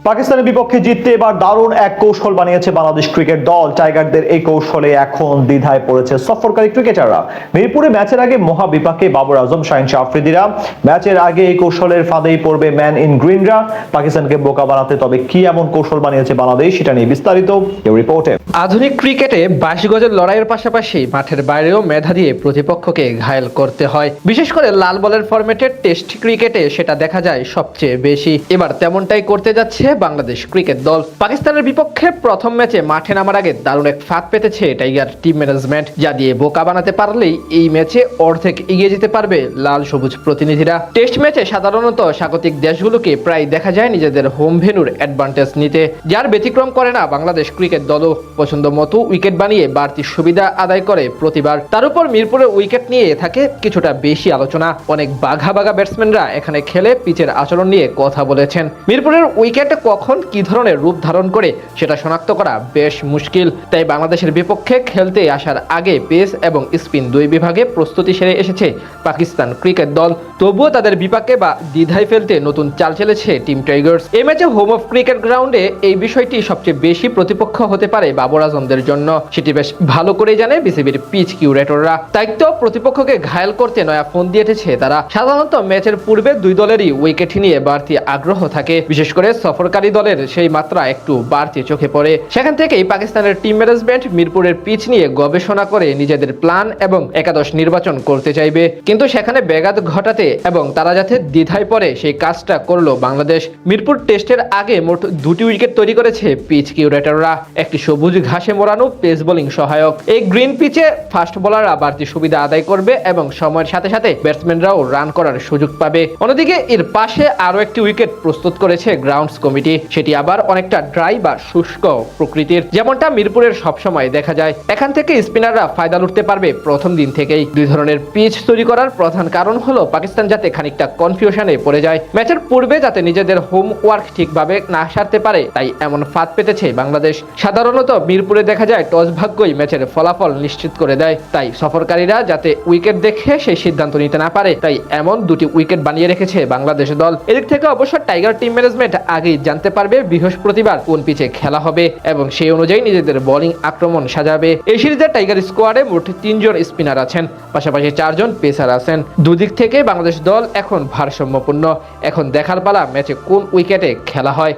পাকিস্তানের বিপক্ষে জিততে এবার দারুণ এক কৌশল বানিয়েছে বাংলাদেশ ক্রিকেট দল। টাইগারদের এই কৌশলে এখন দ্বিধায় পড়েছে সফরকারী ক্রিকেটাররা। মিরপুরে ম্যাচের আগে মহাবিপাকে বাবর আজম, শাহিন শাহ আফ্রিদিরা। ম্যাচের আগে এই কৌশলের ফাঁদেই পড়বে ম্যান ইন গ্রিনরা। পাকিস্তানকে বোকা বানাতে তবে কি এমন কৌশল বানিয়েছে বাংলাদেশ, সেটা নিয়ে বিস্তারিত এই রিপোর্টে। আধুনিক ক্রিকেটে 22 গজের লড়াইয়ের পাশাপাশি মাঠের বাইরেও মেধা দিয়ে প্রতিপক্ষকে ঘায়েল করতে হয়। বিশেষ করে লাল বলের ফরম্যাটের টেস্ট ক্রিকেটে সেটা দেখা যায় সবচেয়ে বেশি। এবার তেমনটাই করতে যাচ্ছে বাংলাদেশ ক্রিকেট দল। পাকিস্তানের বিপক্ষে প্রথম ম্যাচে মাঠে নামার আগে দারুণ এক ফাঁদ পেতেছে টাইগার টিম ম্যানেজমেন্ট, যা দিয়ে বোকা বানাতে পারলেই এই ম্যাচে অর্ধেক এগিয়ে যেতে পারবে লাল সবুজ প্রতিনিধিরা। টেস্ট ম্যাচে সাধারণত স্বাগতিক দেশগুলোকে প্রায় দেখা যায় নিজেদের হোম ভেন্যুর অ্যাডভান্টেজ নিতে, যার ব্যতিক্রম করে না বাংলাদেশ ক্রিকেট দলও। পছন্দ মতো উইকেট বানিয়ে বাড়তি সুবিধা আদায় করে প্রতিবার। তার উপর মিরপুরের উইকেট নিয়ে থাকে কিছুটা বেশি আলোচনা। অনেক বাঘা বাঘা ব্যাটসম্যানরা এখানে খেলে পিচের আচরণ নিয়ে কথা বলেছেন। মিরপুরের উইকেট কখন কি ধরনের রূপ ধারণ করে সেটা শনাক্ত করা বেশ মুশকিল। তাই বাংলাদেশের বিপক্ষে খেলতে আসার আগে পেস এবং স্পিন দুই বিভাগে প্রস্তুতি সেরে এসেছে পাকিস্তান ক্রিকেট দল। তবুও তাদের বিপাকে বা দ্বিধায় ফেলতে নতুন চাল চেলেছে টিম টাইগার্স। এই ম্যাচে হোম অফ ক্রিকেট গ্রাউন্ডে এই বিষয়টি সবচেয়ে বেশি প্রতিপক্ষ হতে পারে বাবর আজমদের জন্য। সেটি বেশ ভালো করেই জানে বিসিবির পিচ কিউরেটররা। তাই তো প্রতিপক্ষকে ঘায়েল করতে নয়া ফোন দিয়ে এসেছে তারা। সাধারণত ম্যাচের পূর্বে দুই দলেরই উইকেট নিয়ে বাড়তি আগ্রহ থাকে, বিশেষ করে সফরকারী দলের সেই মাত্রা একটু বাড়তি চোখে পড়ে। সেখান থেকেই পাকিস্তানের টিম ম্যানেজমেন্ট মিরপুরের পিচ নিয়ে গবেষণা করে নিজেদের প্ল্যান এবং একাদশ নির্বাচন করতে চাইবে। কিন্তু সেখানে ব্যাঘাত ঘটাতে এবং তারা যাতে দ্বিধায় পড়ে সেই কাজটা করলো বাংলাদেশ। মিরপুর টেস্টের আগে মোট 2টি উইকেট তৈরি করেছে পিচ কিউরেটররা। একটি সবুজ ঘাসে মোড়ানো পেস বোলিং সহায়ক। এই গ্রিন পিচে ফাস্ট বোলাররা বাড়তি সুবিধা আদায় করবে এবং সময়ের সাথে সাথে ব্যাটসম্যানরাও রান করার সুযোগ পাবে। অন্যদিকে এর পাশে আরো একটি উইকেট প্রস্তুত করেছে গ্রাউন্ডস কমিটি। সেটি আবার অনেকটা ড্রাই বা শুষ্ক প্রকৃতির, যেমনটা মিরপুরের সবসময় দেখা যায়। এখান থেকে স্পিনাররা ফায়দা লুটতে পারবে প্রথম দিন থেকেই। দুই ধরনের পিচ তৈরি করার প্রধান কারণ হলো পাকিস্তান যাতে খানিকটা কনফিউশনে পড়ে যায়, ম্যাচের পূর্বে যাতে নিজেদের হোম ওয়ার্ক ঠিকভাবে না সারতে পারে। তাই এমন ফাঁদ পেতেছে বাংলাদেশ। সাধারণত মিরপুরে দেখা যায় টস ভাগ্যই ম্যাচের ফলাফল নিশ্চিত করে দেয়। তাই সফরকারীরা যাতে উইকেট দেখে সেই সিদ্ধান্ত নিতে না পারে, তাই এমন 2টি উইকেট বানিয়ে রেখেছে বাংলাদেশ দল। এদিক থেকে অবশ্য টাইগার টিম ম্যানেজমেন্ট আগেই জানতে পারবে বৃহস্পতিবার কোন পিচে খেলা হবে এবং সেই অনুযায়ী নিজেদের বোলিং আক্রমণ সাজাবে। এই সিরিজে টাইগার স্কোয়াডে মোট 3 জন স্পিনার আছেন, পাশাপাশি 4 জন পেসার আছেন। দুদিক থেকে বাংলাদেশ দল এখন ভারসাম্যপূর্ণ। এখন দেখার পালা ম্যাচে কোন উইকেটে খেলা হয়।